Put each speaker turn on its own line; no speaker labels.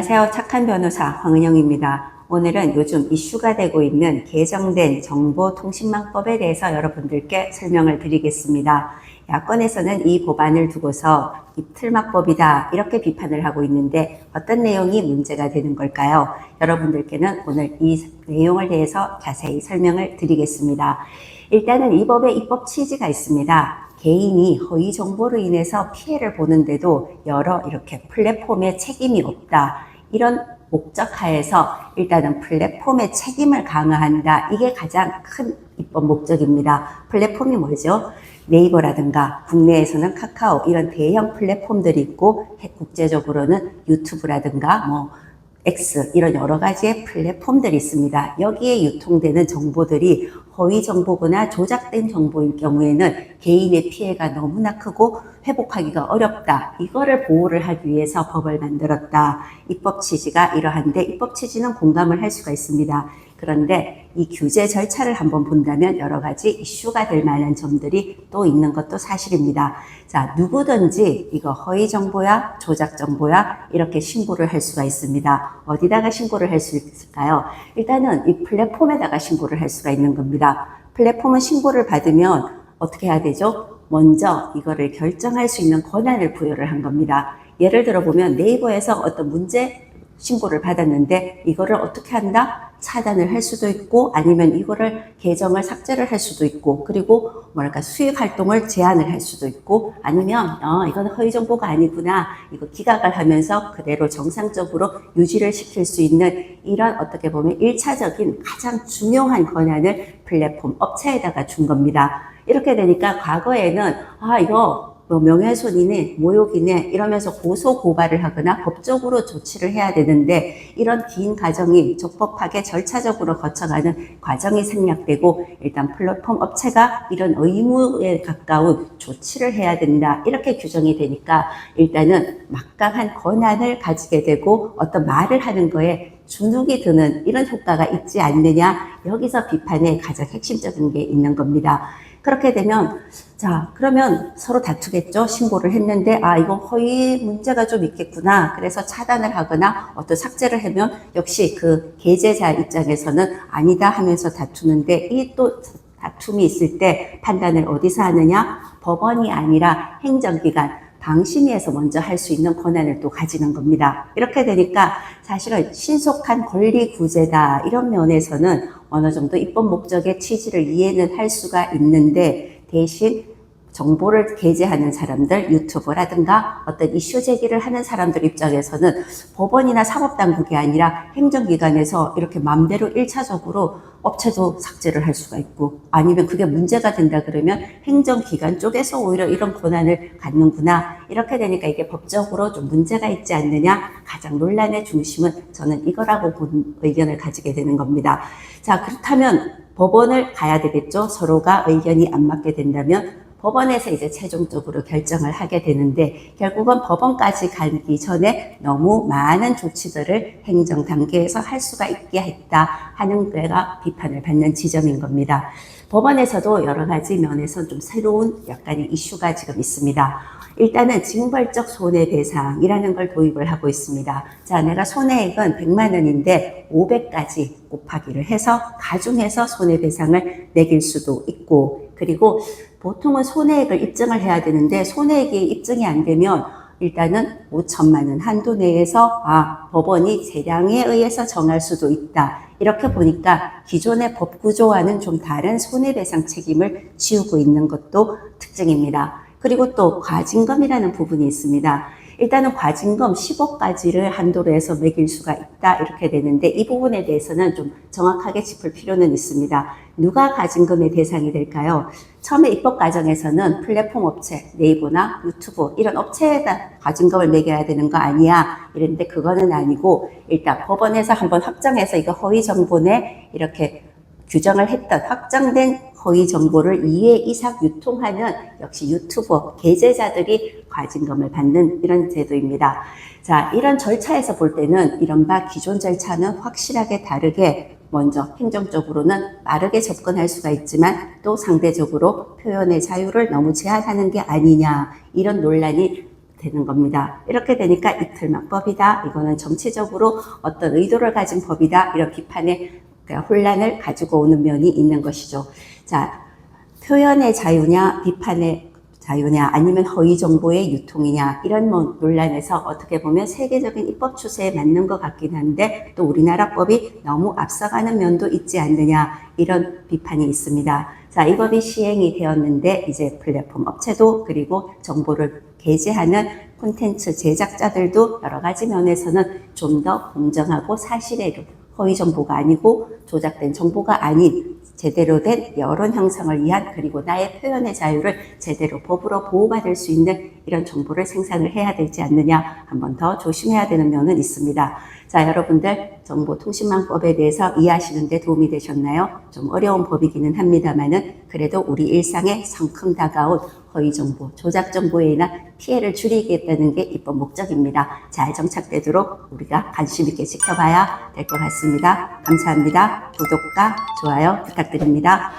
안녕하세요. 착한 변호사 황은영입니다. 오늘은 요즘 이슈가 되고 있는 개정된 정보통신망법에 대해서 여러분들께 설명을 드리겠습니다. 야권에서는 이 법안을 두고서 이틀막법이다 이렇게 비판을 하고 있는데 어떤 내용이 문제가 되는 걸까요? 여러분들께는 오늘 이 내용을 대해서 자세히 설명을 드리겠습니다. 일단은 이 법의 입법 취지가 있습니다. 개인이 허위 정보로 인해서 피해를 보는데도 여러 이렇게 플랫폼에 책임이 없다. 이런 목적하에서 일단은 플랫폼의 책임을 강화한다. 이게 가장 큰 입법 목적입니다. 플랫폼이 뭐죠? 네이버라든가 국내에서는 카카오 이런 대형 플랫폼들이 있고 국제적으로는 유튜브라든가 X 이런 여러 가지의 플랫폼들이 있습니다. 여기에 유통되는 정보들이 허위 정보거나 조작된 정보일 경우에는 개인의 피해가 너무나 크고 회복하기가 어렵다. 이거를 보호를 하기 위해서 법을 만들었다. 입법 취지가 이러한데 입법 취지는 공감을 할 수가 있습니다. 그런데 이 규제 절차를 한번 본다면 여러 가지 이슈가 될 만한 점들이 또 있는 것도 사실입니다. 자, 누구든지 이거 허위 정보야, 조작 정보야 이렇게 신고를 할 수가 있습니다. 어디다가 신고를 할 수 있을까요? 일단은 이 플랫폼에다가 신고를 할 수가 있는 겁니다. 플랫폼은 신고를 받으면 어떻게 해야 되죠? 먼저 이거를 결정할 수 있는 권한을 부여를 한 겁니다. 예를 들어 보면 네이버에서 어떤 문제 신고를 받았는데 이거를 어떻게 한다? 차단을 할 수도 있고 아니면 이거를 계정을 삭제를 할 수도 있고 그리고 수익 활동을 제한을 할 수도 있고 아니면 이건 허위 정보가 아니구나 이거 기각을 하면서 그대로 정상적으로 유지를 시킬 수 있는 이런 어떻게 보면 1차적인 가장 중요한 권한을 플랫폼 업체에다가 준 겁니다. 이렇게 되니까 과거에는 이거 명예훼손이네, 모욕이네 이러면서 고소 고발을 하거나 법적으로 조치를 해야 되는데 이런 긴 과정이 적법하게 절차적으로 거쳐가는 과정이 생략되고 일단 플랫폼 업체가 이런 의무에 가까운 조치를 해야 된다 이렇게 규정이 되니까 일단은 막강한 권한을 가지게 되고 어떤 말을 하는 거에 주눅이 드는 이런 효과가 있지 않느냐 여기서 비판의 가장 핵심적인 게 있는 겁니다. 그렇게 되면 그러면 서로 다투겠죠. 신고를 했는데 이건 허위 문제가 좀 있겠구나. 그래서 차단을 하거나 어떤 삭제를 하면 역시 그 게재자 입장에서는 아니다 하면서 다투는데 이 또 다툼이 있을 때 판단을 어디서 하느냐? 법원이 아니라 행정기관 방심위에서 먼저 할 수 있는 권한을 또 가지는 겁니다. 이렇게 되니까 사실은 신속한 권리 구제다 이런 면에서는 어느 정도 입법 목적의 취지를 이해는 할 수가 있는데 대신 정보를 게재하는 사람들, 유튜버라든가 어떤 이슈 제기를 하는 사람들 입장에서는 법원이나 사법당국이 아니라 행정기관에서 이렇게 맘대로 1차적으로 업체도 삭제를 할 수가 있고 아니면 그게 문제가 된다 그러면 행정기관 쪽에서 오히려 이런 권한을 갖는구나 이렇게 되니까 이게 법적으로 좀 문제가 있지 않느냐 가장 논란의 중심은 저는 이거라고 본 의견을 가지게 되는 겁니다. 자, 그렇다면 법원을 가야 되겠죠. 서로가 의견이 안 맞게 된다면 법원에서 이제 최종적으로 결정을 하게 되는데 결국은 법원까지 가기 전에 너무 많은 조치들을 행정 단계에서 할 수가 있게 했다 하는 데가 비판을 받는 지점인 겁니다. 법원에서도 여러 가지 면에서 좀 새로운 약간의 이슈가 지금 있습니다. 일단은 징벌적 손해배상이라는 걸 도입을 하고 있습니다. 자, 내가 손해액은 100만 원인데 500까지 곱하기를 해서 가중해서 손해배상을 매길 수도 있고 그리고 보통은 손해액을 입증을 해야 되는데 손해액이 입증이 안 되면 일단은 5천만 원 한도 내에서 법원이 재량에 의해서 정할 수도 있다. 이렇게 보니까 기존의 법 구조와는 좀 다른 손해배상 책임을 지우고 있는 것도 특징입니다. 그리고 또 과징금이라는 부분이 있습니다. 일단은 과징금 10억까지를 한도로 해서 매길 수가 있다 이렇게 되는데 이 부분에 대해서는 좀 정확하게 짚을 필요는 있습니다. 누가 과징금의 대상이 될까요? 처음에 입법 과정에서는 플랫폼 업체, 네이버나 유튜브 이런 업체에다 과징금을 매겨야 되는 거 아니야 이랬는데 그거는 아니고 일단 법원에서 한번 확정해서 이거 허위 정보네 이렇게 규정을 했던 확정된 허위 정보를 2회 이상 유통하는 역시 유튜버 게재자들이 과징금을 받는 이런 제도입니다. 자, 이런 절차에서 볼 때는 이른바 기존 절차는 확실하게 다르게 먼저 행정적으로는 빠르게 접근할 수가 있지만 또 상대적으로 표현의 자유를 너무 제한하는 게 아니냐 이런 논란이 되는 겁니다. 이렇게 되니까 이틀망법이다. 이거는 정치적으로 어떤 의도를 가진 법이다. 이런 비판의 혼란을 가지고 오는 면이 있는 것이죠. 자, 표현의 자유냐, 비판의 자유냐, 아니면 허위 정보의 유통이냐, 이런 논란에서 어떻게 보면 세계적인 입법 추세에 맞는 것 같긴 한데 또 우리나라 법이 너무 앞서가는 면도 있지 않느냐, 이런 비판이 있습니다. 자, 이 법이 시행이 되었는데 이제 플랫폼 업체도 그리고 정보를 게재하는 콘텐츠 제작자들도 여러 가지 면에서는 좀 더 공정하고 사실의 허위 정보가 아니고 조작된 정보가 아닌 제대로 된 여론 형성을 위한 그리고 나의 표현의 자유를 제대로 법으로 보호받을 수 있는 이런 정보를 생산을 해야 되지 않느냐, 한 번 더 조심해야 되는 면은 있습니다. 자, 여러분들 정보통신망법에 대해서 이해하시는 데 도움이 되셨나요? 좀 어려운 법이기는 합니다만은 그래도 우리 일상에 성큼 다가온 허위 정보, 조작 정보에 인한 피해를 줄이겠다는 게 입법 목적입니다. 잘 정착되도록 우리가 관심 있게 지켜봐야 될 것 같습니다. 감사합니다. 구독과 좋아요 부탁드립니다.